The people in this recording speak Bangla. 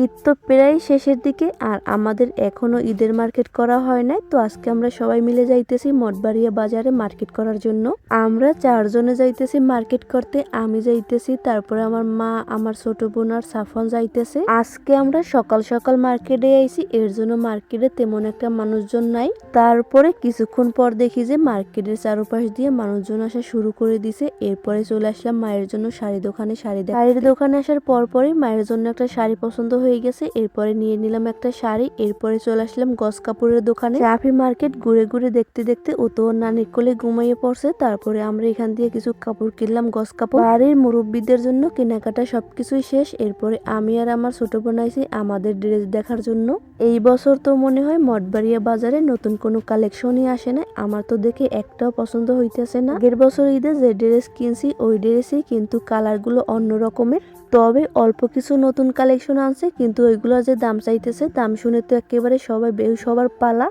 ঈদ তো প্রায় শেষের দিকে আর আমাদের এখনো ঈদের মার্কেট করা হয় নাই। তো আজকে আমরা সবাই মিলে যাইতেছি মঠবাড়িয়া বাজারে মার্কেট করার জন্য। আমরা 4 জনে যাইতেছি মার্কেট করতে। আমি যাইতেছি, তারপরে আমার মা, আমার ছোট বোন আর সাফন যাইতেছে। আজকে আমরা সকাল সকাল মার্কেটে আইছি, এর জন্য মার্কেটে তেমন একটা মানুষজন নাই। তারপরে কিছুক্ষণ পর দেখি যে মার্কেটের চারপাশ দিয়ে মানুষজন আসা শুরু করে দিছে। এরপরে চলে আসলাম মায়ের জন্য শাড়ির দোকানে আসার পরপরই মায়ের জন্য একটা শাড়ি পছন্দ হয়ে গেছে। এরপরে নিয়ে নিলাম একটা শাড়ি। এরপরে চলে আসলাম গস কাপড়ের দোকানে। চাফি মার্কেট ঘুরে ঘুরে দেখতে দেখতে ও তো নানির কোলে ঘুমাইয়ে পড়ছে। তারপরে আমরা এখান দিয়ে কিছু কাপড় কিনলাম, গস কাপড়। বাড়ির মুরব্বীদের জন্য কেনাকাটা সবকিছুই শেষ। এরপরে আমি আর আমার ছোট বোন আইছি আমাদের ড্রেস দেখার জন্য। এই বছর তো মনে হয় মঠবাড়িয়া বাজারে নতুন কোনো কালেকশনই আসে না। আমার তো দেখে একটাও পছন্দ হইতেছে না। আগের বছর ঈদে যে ড্রেস কিনছি ওই ড্রেসই, কিন্তু কালারগুলো অন্য রকমের। তবে অল্প কিছু নতুন কালেকশন আনছে, কিন্তু ওইগুলো যে দাম চাইতেছে, দাম শুনে তো একেবারে সবার পালা।